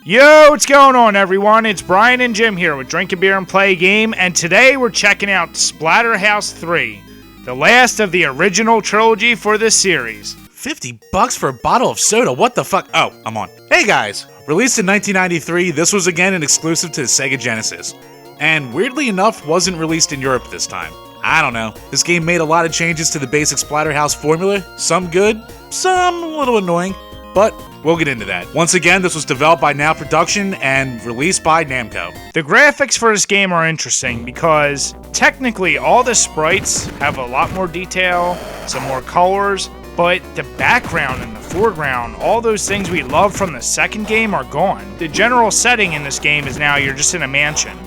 Yo, what's going on, everyone? It's Brian and Jim here with DrinkABeerandPlayAGame, and today we're checking out Splatterhouse 3, the last of the original trilogy for this series. $50 for a bottle of soda, what the fuck? Oh, I'm on. Hey guys! Released in 1993, this was again an exclusive to the Sega Genesis. And weirdly enough, wasn't released in Europe this time. I don't know. This game made a lot of changes to the basic Splatterhouse formula, some good, some a little annoying, but we'll get into that. Once again, this was developed by Now Production and released by Namco. The graphics for this game are interesting because technically all the sprites have a lot more detail, some more colors, but the background and the foreground, all those things we love from the second game are gone. The general setting in this game is now you're just in a mansion.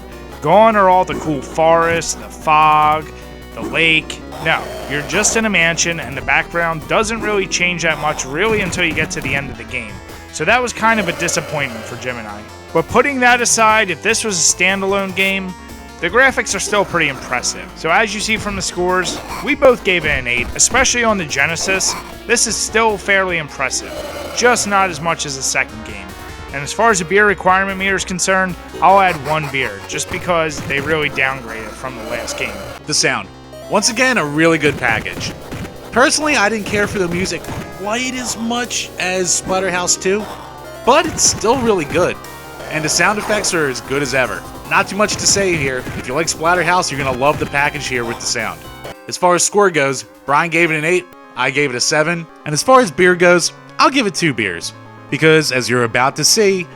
Gone are all the cool forests, the fog, the lake. No, you're just in a mansion and the background doesn't really change that much really until you get to the end of the game. So that was kind of a disappointment for Jim and I. But putting that aside, if this was a standalone game, the graphics are still pretty impressive. So as you see from the scores, we both gave it an 8, especially on the Genesis. This is still fairly impressive, just not as much as the second game. And as far as the beer requirement meter is concerned, I'll add 1 beer, just because they really downgraded from the last game. The sound. Once again, a really good package. Personally, I didn't care for the music quite as much as Splatterhouse 2, but it's still really good. And the sound effects are as good as ever. Not too much to say here. If you like Splatterhouse, you're gonna love the package here with the sound. As far as score goes, Brian gave it an 8, I gave it a 7, and as far as beer goes, I'll give it 2 beers. Because, as you're about to see,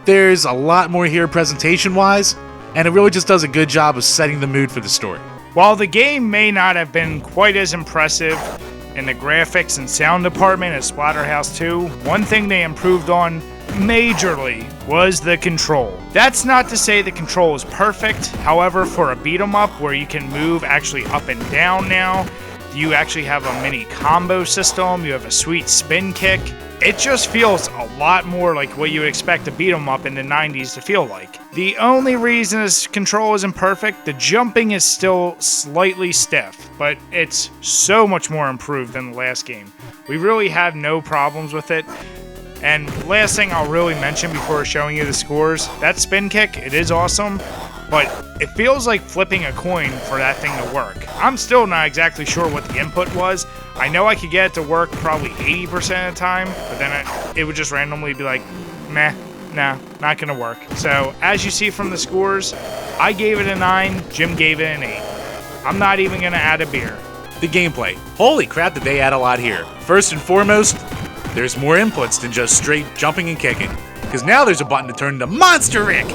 there's a lot more here presentation-wise, and it really just does a good job of setting the mood for the story. While the game may not have been quite as impressive in the graphics and sound department as Splatterhouse 2, one thing they improved on majorly was the control. That's not to say the control is perfect, however, for a beat 'em up where you can move actually up and down now, you actually have a mini combo system, you have a sweet spin kick. It just feels a lot more like what you would expect a beat 'em up in the 90s to feel like. The only reason this control isn't perfect, the jumping is still slightly stiff, but it's so much more improved than the last game. We really have no problems with it. And last thing I'll really mention before showing you the scores, that spin kick, it is awesome, but it feels like flipping a coin for that thing to work. I'm still not exactly sure what the input was. I know I could get it to work probably 80% of the time, but then it would just randomly be like, meh, nah, not gonna work. So, as you see from the scores, I gave it a 9, Jim gave it an 8. I'm not even gonna add a beer. The gameplay. Holy crap, did they add a lot here. First and foremost, there's more inputs than just straight jumping and kicking. Because now there's a button to turn into Monster Rick!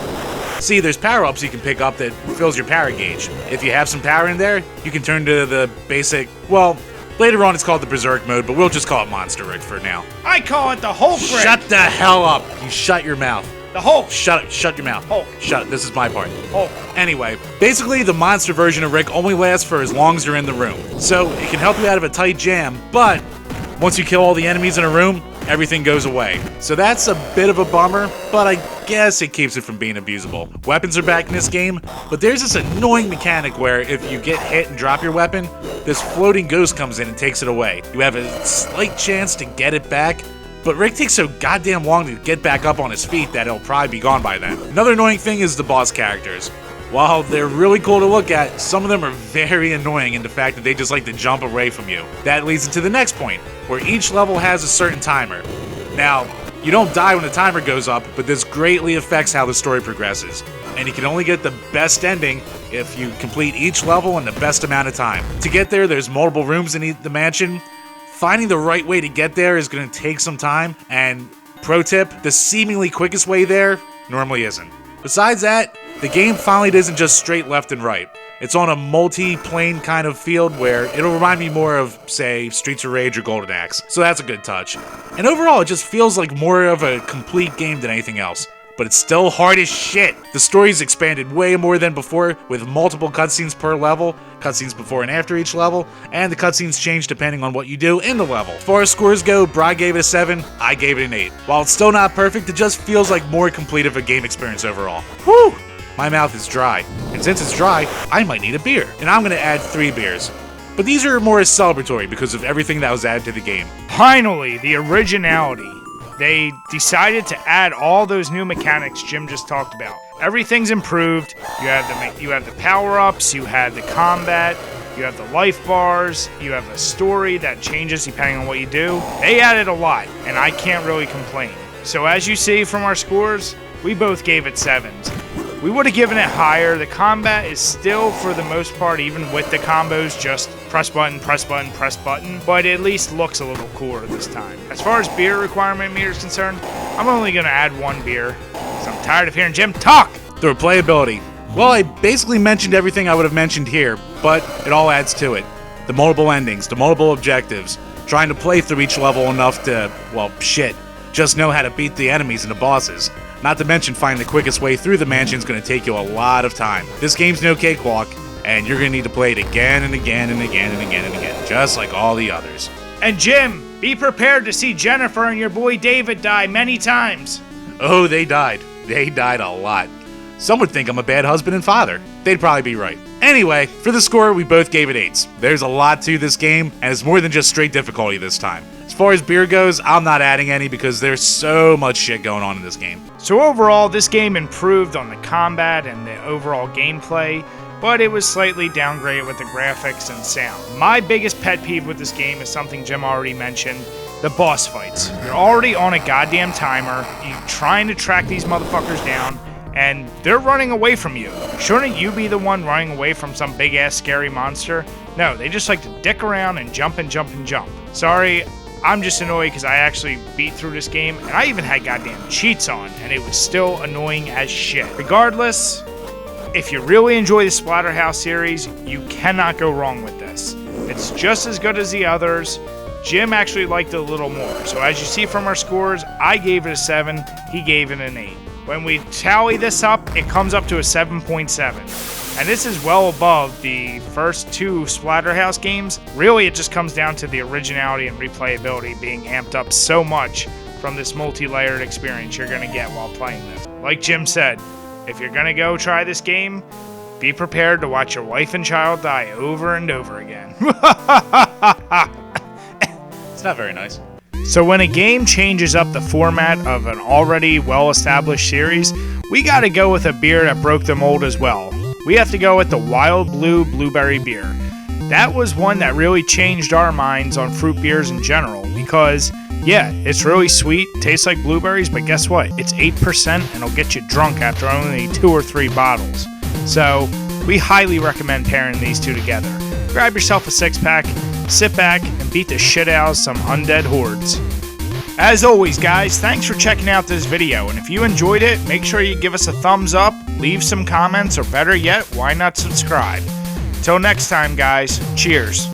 See, there's power-ups you can pick up that fills your power gauge. If you have some power in there, you can turn to the basic, well, later on it's called the Berserk mode, but we'll just call it Monster Rick for now. I call it the Hulk Rick! Shut the hell up! You shut your mouth. The Hulk! Shut your mouth. Hulk. Shut it, this is my part. Hulk. Anyway, basically the monster version of Rick only lasts for as long as you're in the room. So, it can help you out of a tight jam, but once you kill all the enemies in a room, everything goes away. So that's a bit of a bummer, but I guess it keeps it from being abusable. Weapons are back in this game, but there's this annoying mechanic where if you get hit and drop your weapon, this floating ghost comes in and takes it away. You have a slight chance to get it back, but Rick takes so goddamn long to get back up on his feet that it'll probably be gone by then. Another annoying thing is the boss characters. While they're really cool to look at, some of them are very annoying in the fact that they just like to jump away from you. That leads into the next point, where each level has a certain timer. Now, you don't die when the timer goes up, but this greatly affects how the story progresses. And you can only get the best ending if you complete each level in the best amount of time. To get there, there's multiple rooms in the mansion. Finding the right way to get there is going to take some time, and pro tip, the seemingly quickest way there normally isn't. Besides that, the game finally isn't just straight left and right. It's on a multi-plane kind of field where it'll remind me more of, say, Streets of Rage or Golden Axe. So that's a good touch. And overall, it just feels like more of a complete game than anything else. But it's still hard as shit. The story's expanded way more than before, with multiple cutscenes per level, cutscenes before and after each level, and the cutscenes change depending on what you do in the level. As far as scores go, Bri gave it a 7, I gave it an 8. While it's still not perfect, it just feels like more complete of a game experience overall. Whew! My mouth is dry, and since it's dry, I might need a beer. And I'm gonna add 3 beers. But these are more celebratory because of everything that was added to the game. Finally, the originality. They decided to add all those new mechanics Jim just talked about. Everything's improved. You have the power-ups, you have the combat, you have the life bars, you have a story that changes depending on what you do. They added a lot, and I can't really complain. So as you see from our scores, we both gave it 7s. We would have given it higher. The combat is still, for the most part, even with the combos, just press button, press button, press button, but it at least looks a little cooler this time. As far as beer requirement meter is concerned, I'm only going to add 1 beer, because I'm tired of hearing Jim talk! The replayability. Well, I basically mentioned everything I would have mentioned here, but it all adds to it. The multiple endings, the multiple objectives, trying to play through each level enough to, well, shit, just know how to beat the enemies and the bosses. Not to mention finding the quickest way through the mansion is going to take you a lot of time. This game's no cakewalk, and you're going to need to play it again and again and again and again and again, just like all the others. And Jim, be prepared to see Jennifer and your boy David die many times. Oh, they died. They died a lot. Some would think I'm a bad husband and father. They'd probably be right. Anyway, for the score, we both gave it 8s. There's a lot to this game, and it's more than just straight difficulty this time. As far as beer goes, I'm not adding any because there's so much shit going on in this game. So overall, this game improved on the combat and the overall gameplay, but it was slightly downgraded with the graphics and sound. My biggest pet peeve with this game is something Jim already mentioned, the boss fights. You're already on a goddamn timer, you're trying to track these motherfuckers down, and they're running away from you. Shouldn't you be the one running away from some big-ass scary monster? No, they just like to dick around and jump and jump and jump. Sorry, I'm just annoyed because I actually beat through this game, and I even had goddamn cheats on, and it was still annoying as shit. Regardless, if you really enjoy the Splatterhouse series, you cannot go wrong with this. It's just as good as the others. Jim actually liked it a little more. So as you see from our scores, I gave it a 7, he gave it an 8. When we tally this up, it comes up to a 7.7. And this is well above the first 2 Splatterhouse games. Really, it just comes down to the originality and replayability being amped up so much from this multi-layered experience you're going to get while playing this. Like Jim said, if you're going to go try this game, be prepared to watch your wife and child die over and over again. It's not very nice. So when a game changes up the format of an already well-established series, we gotta go with a beer that broke the mold as well. We have to go with the Wild Blue Blueberry Beer. That was one that really changed our minds on fruit beers in general because, yeah, it's really sweet, tastes like blueberries, but guess what? It's 8% and it'll get you drunk after only 2 or 3 bottles. So, we highly recommend pairing these two together. Grab yourself a 6-pack, sit back, and beat the shit out of some undead hordes. As always, guys, thanks for checking out this video, and if you enjoyed it, make sure you give us a thumbs up, leave some comments, or better yet, why not subscribe? Till next time, guys, cheers.